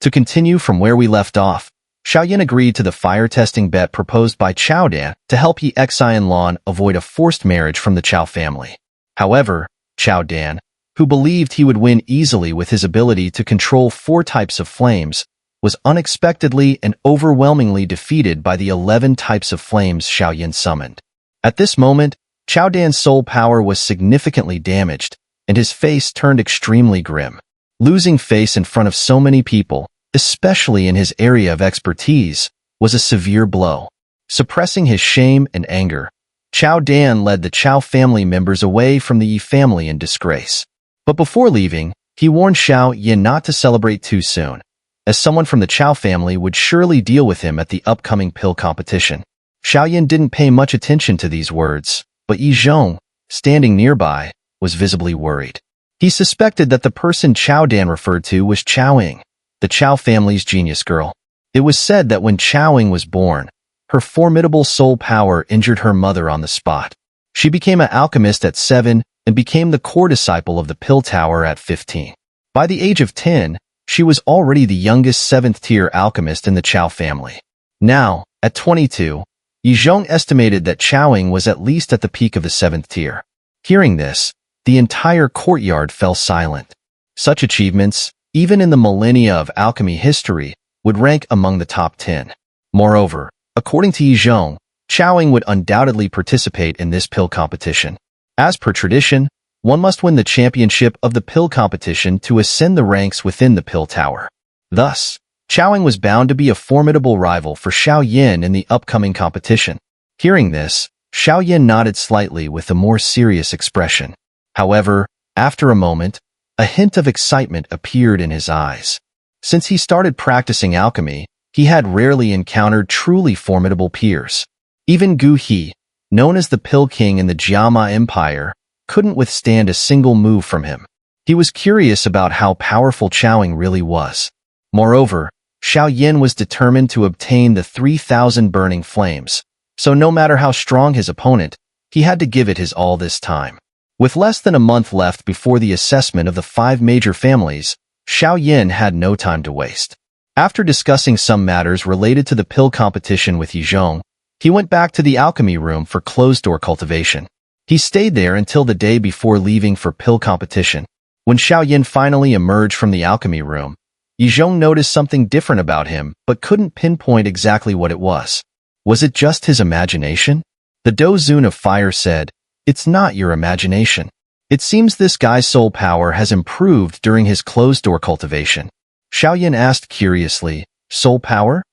To continue from where we left off, Xiao Yan agreed to the fire testing bet proposed by Xiao Dan to help Xian Lan avoid a forced marriage from the Qiao family. However, Xiao Dan, who believed he would win easily with his ability to control 4 types of flames, was unexpectedly and overwhelmingly defeated by the 11 types of flames Xiao Yan summoned. At this moment, Xiao Dan's soul power was significantly damaged, and his face turned extremely grim. Losing face in front of so many people, especially in his area of expertise, was a severe blow. Suppressing his shame and anger, Xiao Dan led the Qiao family members away from the Yi family in disgrace. But before leaving, he warned Xiao Yan not to celebrate too soon, as someone from the Qiao family would surely deal with him at the upcoming pill competition. Xiao Yan didn't pay much attention to these words, but Yi Zhong, standing nearby, was visibly worried. He suspected that the person Xiao Dan referred to was Qiaoying, the Qiao family's genius girl. It was said that when Qiaoying was born, her formidable soul power injured her mother on the spot. She became an alchemist at 7 and became the core disciple of the Pill Tower at 15. By the age of 10, she was already the youngest 7th-tier alchemist in the Qiao family. Now, at 22, Yi Zhong estimated that Qiaoying was at least at the peak of the 7th tier. Hearing this, the entire courtyard fell silent. Such achievements, even in the millennia of alchemy history, would rank among the top 10. Moreover, according to Yi Zhong, Qiaoying would undoubtedly participate in this pill competition. As per tradition, one must win the championship of the pill competition to ascend the ranks within the Pill Tower. Thus, Qiaoying was bound to be a formidable rival for Xiao Yan in the upcoming competition. Hearing this, Xiao Yan nodded slightly with a more serious expression. However, after a moment, a hint of excitement appeared in his eyes. Since he started practicing alchemy, he had rarely encountered truly formidable peers. Even Gu He, known as the Pill King in the Jiama Empire, couldn't withstand a single move from him. He was curious about how powerful Qiaoying really was. Moreover, Xiao Yan was determined to obtain the 3,000 burning flames, so no matter how strong his opponent, he had to give it his all this time. With less than a month left before the assessment of the 5 major families, Xiao Yan had no time to waste. After discussing some matters related to the pill competition with Yi Zhong, he went back to the alchemy room for closed-door cultivation. He stayed there until the day before leaving for pill competition. When Xiao Yan finally emerged from the alchemy room, Yi Zhong noticed something different about him but couldn't pinpoint exactly what it was. Was it just his imagination? The Dozun of Fire said, "It's not your imagination. It seems this guy's soul power has improved during his closed-door cultivation." Xiao Yan asked curiously, "Soul power?"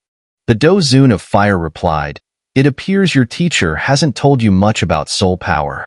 The Dozun of Fire replied, "It appears your teacher hasn't told you much about soul power.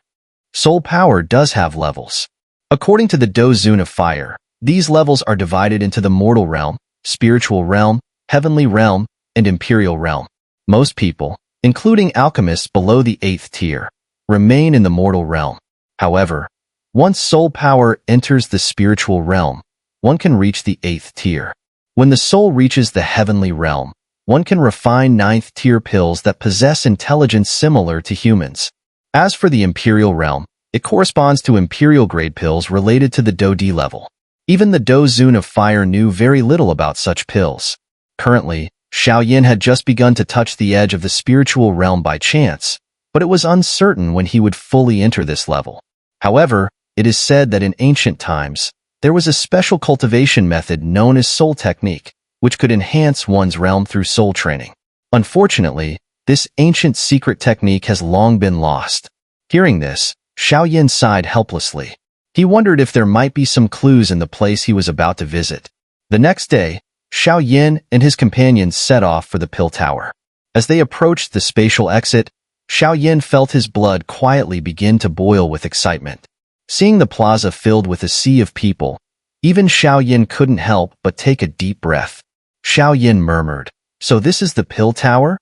Soul power does have levels. According to the Dozun of Fire, these levels are divided into the mortal realm, spiritual realm, heavenly realm, and imperial realm. Most people, including alchemists below the 8th tier, remain in the mortal realm. However, once soul power enters the spiritual realm, one can reach the 8th tier. When the soul reaches the heavenly realm, one can refine 9th-tier pills that possess intelligence similar to humans. As for the imperial realm, it corresponds to imperial-grade pills related to the Do-D level. Even the Dozun of Fire knew very little about such pills. Currently, Xiao Yan had just begun to touch the edge of the spiritual realm by chance, but it was uncertain when he would fully enter this level. However, it is said that in ancient times, there was a special cultivation method known as soul technique, which could enhance one's realm through soul training. Unfortunately, this ancient secret technique has long been lost. Hearing this, Xiao Yan sighed helplessly. He wondered if there might be some clues in the place he was about to visit. The next day, Xiao Yan and his companions set off for the Pill Tower. As they approached the spatial exit, Xiao Yan felt his blood quietly begin to boil with excitement. Seeing the plaza filled with a sea of people, even Xiao Yan couldn't help but take a deep breath. Xiao Yan murmured, "So this is the Pill Tower?"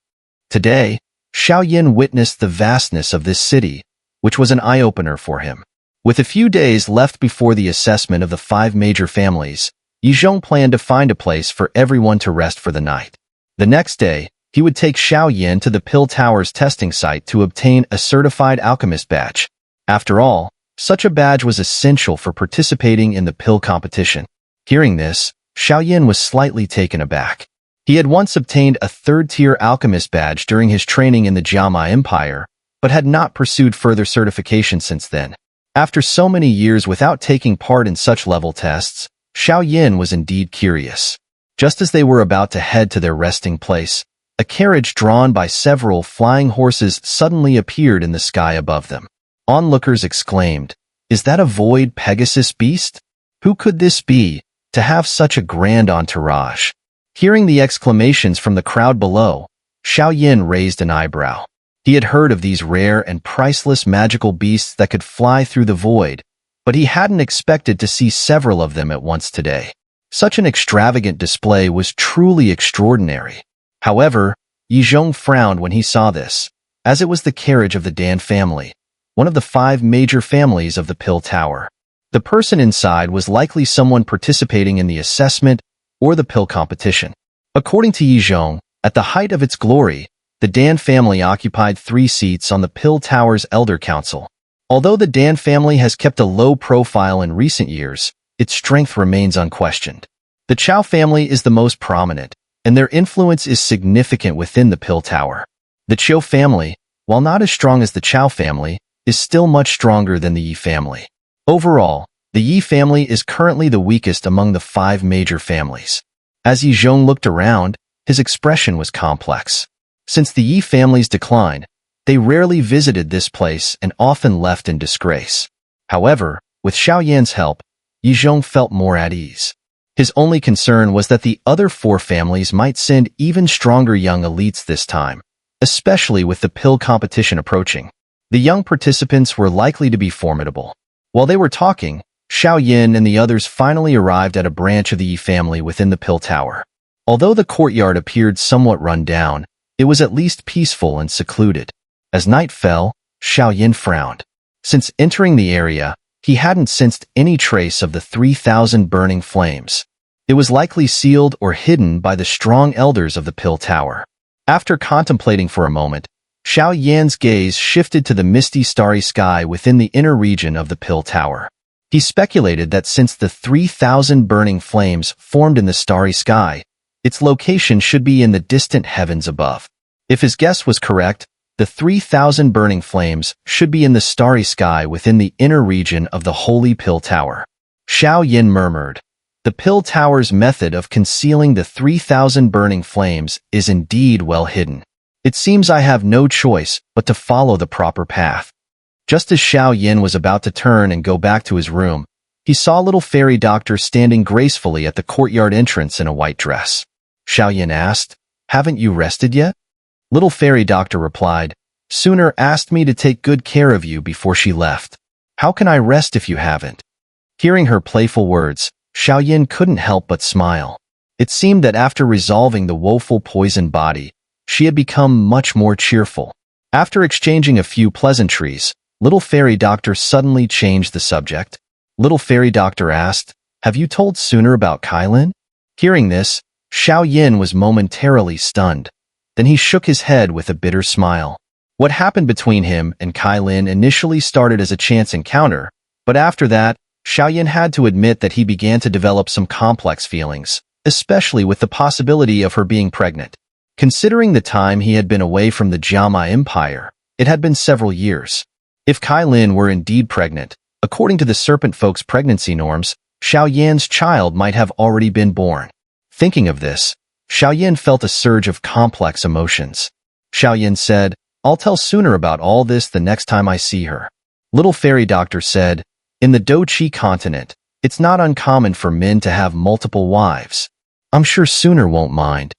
Today, Xiao Yan witnessed the vastness of this city, which was an eye-opener for him. With a few days left before the assessment of the 5 major families, Yi Zhong planned to find a place for everyone to rest for the night. The next day, he would take Xiao Yan to the Pill Tower's testing site to obtain a certified alchemist badge. After all, such a badge was essential for participating in the pill competition. Hearing this, Xiao Yan was slightly taken aback. He had once obtained a third-tier alchemist badge during his training in the Jiama Empire, but had not pursued further certification since then. After so many years without taking part in such level tests, Xiao Yan was indeed curious. Just as they were about to head to their resting place, a carriage drawn by several flying horses suddenly appeared in the sky above them. Onlookers exclaimed, "Is that a void Pegasus beast? Who could this be, to have such a grand entourage?" Hearing the exclamations from the crowd below, Xiao Yan raised an eyebrow. He had heard of these rare and priceless magical beasts that could fly through the void, but he hadn't expected to see several of them at once today. Such an extravagant display was truly extraordinary. However, Yizhong frowned when he saw this, as it was the carriage of the Dan family, one of the 5 major families of the Pill Tower. The person inside was likely someone participating in the assessment or the pill competition. According to Yizhong, at the height of its glory, the Dan family occupied 3 seats on the Pill Tower's Elder Council. Although the Dan family has kept a low profile in recent years, its strength remains unquestioned. The Qiao family is the most prominent, and their influence is significant within the Pill Tower. The Qiu family, while not as strong as the Qiao family, is still much stronger than the Yi family. Overall, the Yi family is currently the weakest among the 5 major families. As Yizhong looked around, his expression was complex. Since the Yi family's decline, they rarely visited this place and often left in disgrace. However, with Xiao Yan's help, Yizhong felt more at ease. His only concern was that the other 4 families might send even stronger young elites this time, especially with the pill competition approaching. The young participants were likely to be formidable. While they were talking, Xiao Yan and the others finally arrived at a branch of the Yi family within the Pill Tower. Although the courtyard appeared somewhat run down, it was at least peaceful and secluded. As night fell, Xiao Yan frowned. Since entering the area, he hadn't sensed any trace of the 3,000 burning flames. It was likely sealed or hidden by the strong elders of the Pill Tower. After contemplating for a moment, Xiao Yan's gaze shifted to the misty starry sky within the inner region of the Pill Tower. He speculated that since the 3,000 burning flames formed in the starry sky, its location should be in the distant heavens above. If his guess was correct, the 3,000 burning flames should be in the starry sky within the inner region of the Holy Pill Tower. Xiao Yan murmured, "The Pill Tower's method of concealing the 3,000 burning flames is indeed well hidden. It seems I have no choice but to follow the proper path." Just as Xiao Yan was about to turn and go back to his room, he saw little fairy doctor standing gracefully at the courtyard entrance in a white dress. Xiao Yan asked, "Haven't you rested yet?" Little fairy doctor replied, "Sooner asked me to take good care of you before she left. How can I rest if you haven't?" Hearing her playful words, Xiao Yan couldn't help but smile. It seemed that after resolving the woeful poison body, she had become much more cheerful. After exchanging a few pleasantries, little fairy doctor suddenly changed the subject. Little fairy doctor asked, "Have you told Sooner about Kailin?" Hearing this, Xiao Yan was momentarily stunned. Then he shook his head with a bitter smile. What happened between him and Kailin initially started as a chance encounter, but after that, Xiao Yan had to admit that he began to develop some complex feelings, especially with the possibility of her being pregnant. Considering the time he had been away from the Jiama Empire, it had been several years. If Kailin were indeed pregnant, according to the Serpent Folk's pregnancy norms, Xiao Yan's child might have already been born. Thinking of this, Xiao Yan felt a surge of complex emotions. Xiao Yan said, "I'll tell Sooner about all this the next time I see her." Little fairy doctor said, "In the Doqi continent, it's not uncommon for men to have multiple wives. I'm sure Sooner won't mind."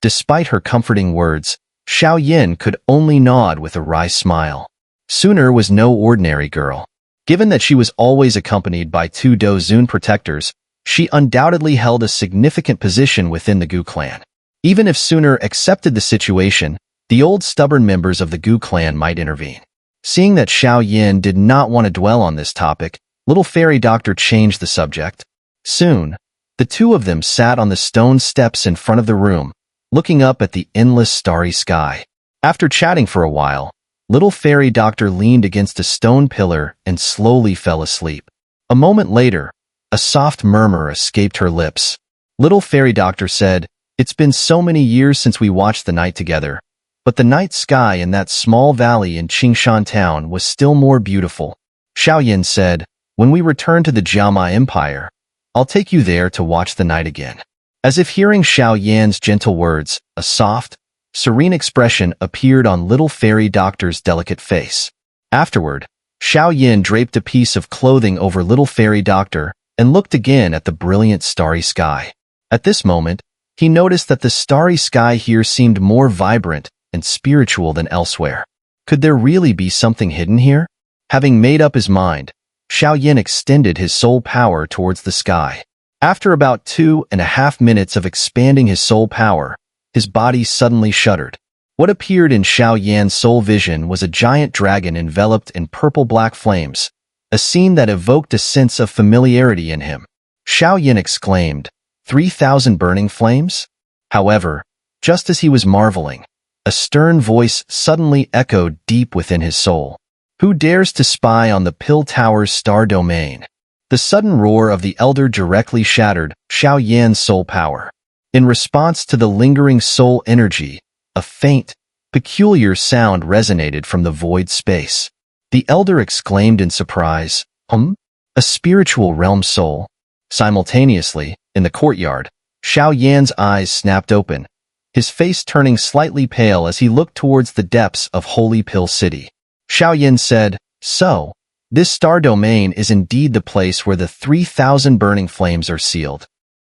Despite her comforting words, Xiao Yan could only nod with a wry smile. Sooner was no ordinary girl. Given that she was always accompanied by 2 Dozun protectors, she undoubtedly held a significant position within the Gu clan. Even if Sooner accepted the situation, the old stubborn members of the Gu clan might intervene. Seeing that Xiao Yan did not want to dwell on this topic, little fairy doctor changed the subject. Soon, the 2 of them sat on the stone steps in front of the room, looking up at the endless starry sky. After chatting for a while, little fairy doctor leaned against a stone pillar and slowly fell asleep. A moment later, a soft murmur escaped her lips. Little fairy doctor said, "It's been so many years since we watched the night together, but the night sky in that small valley in Qingshan town was still more beautiful." Xiao Yan said, "When we return to the Jiama Empire, I'll take you there to watch the night again." As if hearing Xiao Yan's gentle words, a soft, serene expression appeared on little fairy doctor's delicate face. Afterward, Xiao Yan draped a piece of clothing over little fairy doctor and looked again at the brilliant starry sky. At this moment, he noticed that the starry sky here seemed more vibrant and spiritual than elsewhere. Could there really be something hidden here? Having made up his mind, Xiao Yan extended his soul power towards the sky. After about 2.5 minutes of expanding his soul power, his body suddenly shuddered. What appeared in Xiao Yan's soul vision was a giant dragon enveloped in purple-black flames, a scene that evoked a sense of familiarity in him. Xiao Yan exclaimed, 3,000 burning flames? However, just as he was marveling, a stern voice suddenly echoed deep within his soul. Who dares to spy on the Pill Tower's star domain? The sudden roar of the elder directly shattered Xiao Yan's soul power. In response to the lingering soul energy, a faint, peculiar sound resonated from the void space. The elder exclaimed in surprise, A spiritual realm soul? Simultaneously, in the courtyard, Xiao Yan's eyes snapped open, his face turning slightly pale as he looked towards the depths of Holy Pill City. Xiao Yan said, "So, this star domain is indeed the place where the 3,000 burning flames are sealed."